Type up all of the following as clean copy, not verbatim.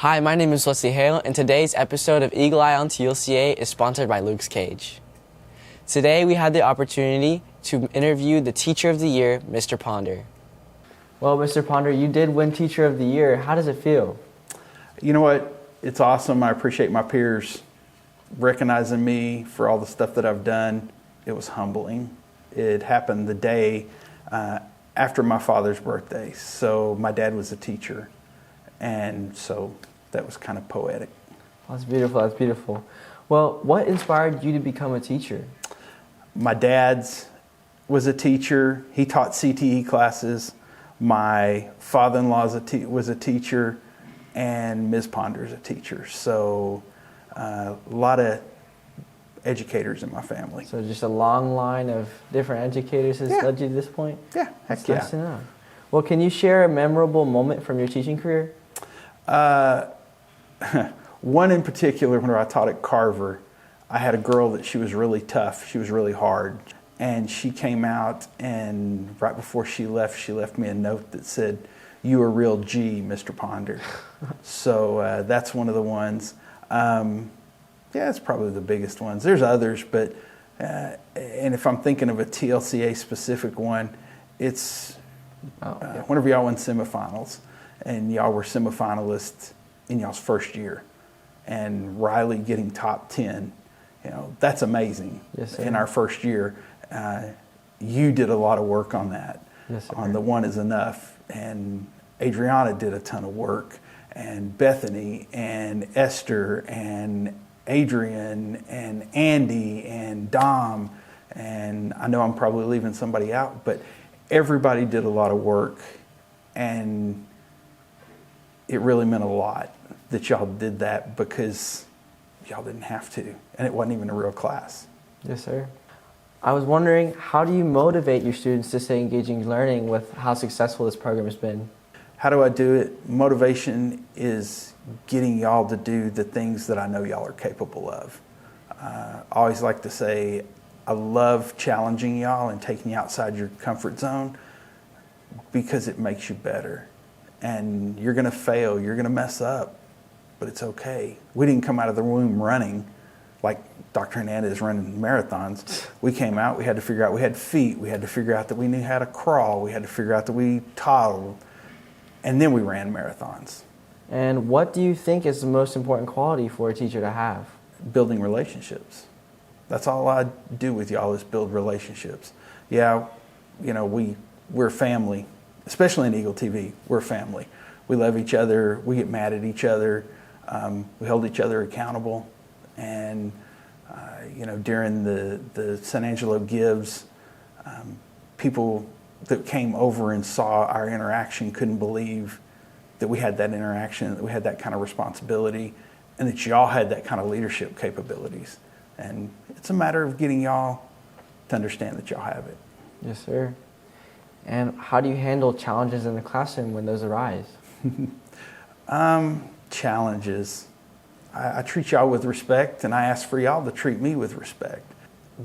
Hi, my name is Leslie Hale, and today's episode of Eagle Eye on TLCA is sponsored by Luke's Cage. Today we had the opportunity to interview the Teacher of the Year, Mr. Ponder. Well, Mr. Ponder, you did win Teacher of the Year. How does it feel? You know what? It's awesome. I appreciate my peers recognizing me for all the stuff that I've done. It was humbling. It happened the day after my father's birthday. So my dad was a teacher, and so that was kind of poetic. That's beautiful. That's beautiful. Well, what inspired you to become a teacher? My dad was a teacher. He taught CTE classes. My father-in-law was a teacher, and Ms. Ponder's a teacher. So a lot of educators in my family. So just a long line of different educators has led you to this point? Yeah, That's nice to know. Well, can you share a memorable moment from your teaching career? One in particular, when I taught at Carver, I had a girl that she was really tough. She was really hard. And she came out, and right before she left me a note that said, "You a real G, Mr. Ponder." So that's one of the ones. It's probably the biggest ones. There's others, but and if I'm thinking of a TLCA specific one, it's whenever y'all won semifinals, and y'all were semifinalists in y'all's first year, and Riley getting top 10, that's amazing. Yes, sir. In our first year. You did a lot of work on that, yes, sir. On the One Is Enough, and Adriana did a ton of work, and Bethany, and Esther, and Adrian, and Andy, and Dom, and I know I'm probably leaving somebody out, but everybody did a lot of work, and it really meant a lot that y'all did that because y'all didn't have to, and it wasn't even a real class. Yes, sir. I was wondering, how do you motivate your students to stay engaging in learning with how successful this program has been? How do I do it? Motivation is getting y'all to do the things that I know y'all are capable of. I always like to say, I love challenging y'all and taking you outside your comfort zone because it makes you better. And you're going to fail, you're going to mess up, but it's okay. We didn't come out of the womb running like Dr. Hernandez running marathons. We came out, we had to figure out we had feet, we had to figure out that we knew how to crawl, we had to figure out that we toddled, and then we ran marathons. And what do you think is the most important quality for a teacher to have? Building relationships. That's all I do with y'all is build relationships. Yeah, we're family, especially in Eagle TV, we're family. We love each other, we get mad at each other, we hold each other accountable. And during the San Angelo Gives, people that came over and saw our interaction couldn't believe that we had that interaction, that we had that kind of responsibility, and that y'all had that kind of leadership capabilities. And it's a matter of getting y'all to understand that y'all have it. Yes, sir. And how do you handle challenges in the classroom when those arise? Challenges. I treat y'all with respect, and I ask for y'all to treat me with respect.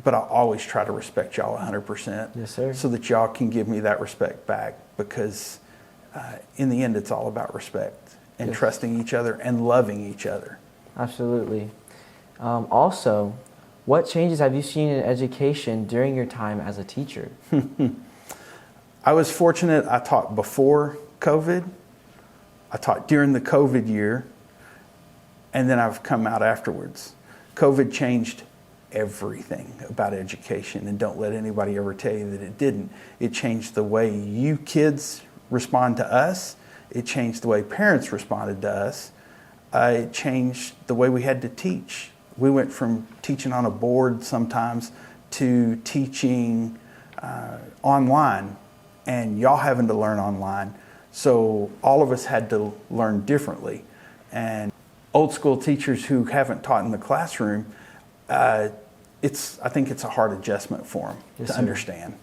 But I always try to respect y'all 100%. Yes, sir. So that y'all can give me that respect back, because in the end, it's all about respect and trusting each other and loving each other. Absolutely. Also, what changes have you seen in education during your time as a teacher? I was fortunate. I taught before COVID. I taught during the COVID year. And then I've come out afterwards. COVID changed everything about education, and don't let anybody ever tell you that it didn't. It changed the way you kids respond to us. It changed the way parents responded to us. It changed the way we had to teach. We went from teaching on a board sometimes to teaching online, and y'all having to learn online. So all of us had to learn differently. And old school teachers who haven't taught in the classroom, I think it's a hard adjustment for them to understand.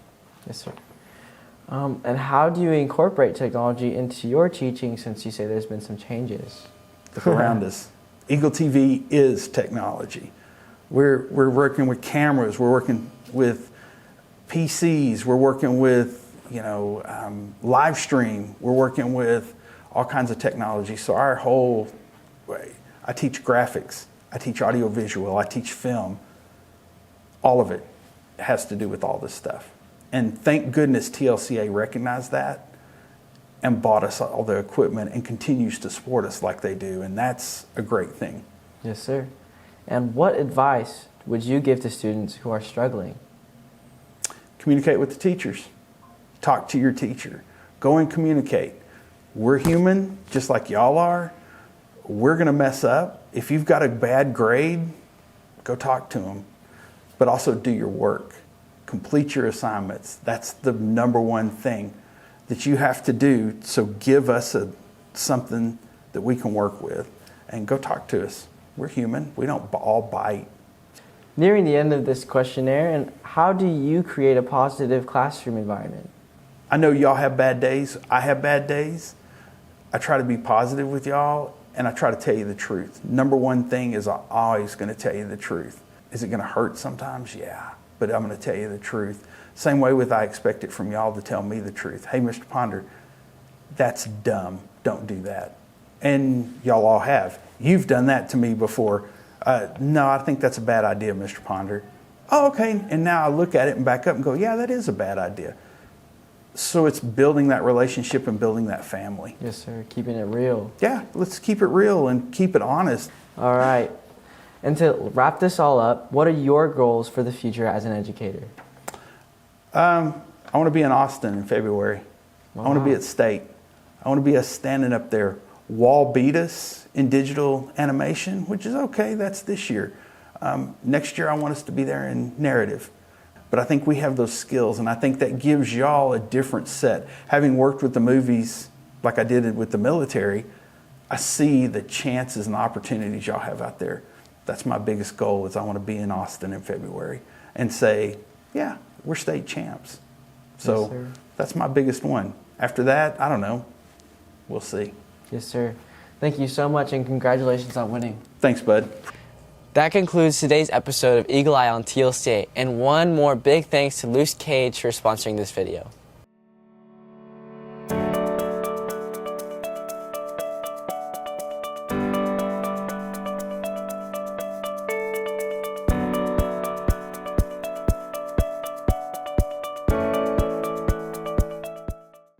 Yes, sir. And how do you incorporate technology into your teaching, since you say there's been some changes? Look around us. Eagle TV is technology. We're working with cameras. We're working with PCs. We're working with live stream. We're working with all kinds of technology. So our whole I teach graphics, I teach audiovisual, I teach film. All of it has to do with all this stuff. And thank goodness TLCA recognized that and bought us all the equipment and continues to support us like they do. And that's a great thing. Yes, sir. And what advice would you give to students who are struggling? Communicate with the teachers. Talk to your teacher. Go and communicate. We're human, just like y'all are. We're going to mess up. If you've got a bad grade, go talk to them. But also do your work. Complete your assignments. That's the number one thing that you have to do. So give us something that we can work with and go talk to us. We're human. We don't all bite. Nearing the end of this questionnaire, and how do you create a positive classroom environment? I know y'all have bad days. I have bad days. I try to be positive with y'all, and I try to tell you the truth. Number one thing is I'm always going to tell you the truth. Is it going to hurt sometimes? Yeah, but I'm going to tell you the truth. Same way with I expect it from y'all to tell me the truth. Hey, Mr. Ponder, that's dumb. Don't do that. And y'all all have. You've done that to me before. No, I think that's a bad idea, Mr. Ponder. Oh, okay. And now I look at it and back up and go, yeah, that is a bad idea. So it's building that relationship and building that family. Yes, sir. Keeping it real. Yeah, let's keep it real and keep it honest. All right. And to wrap this all up, what are your goals for the future as an educator? I want to be in Austin in February. Wow. I want to be at State. I want to be standing up there. Wall beat us in digital animation, which is okay. That's this year. Next year, I want us to be there in narrative. But I think we have those skills, and I think that gives y'all a different set. Having worked with the movies like I did with the military, I see the chances and opportunities y'all have out there. That's my biggest goal, is I want to be in Austin in February and say, yeah, we're state champs. So yes, that's my biggest one. After that, I don't know. We'll see. Yes, sir. Thank you so much, and congratulations on winning. Thanks, bud. That concludes today's episode of Eagle Eye on TLCA, and one more big thanks to Luke Cage for sponsoring this video.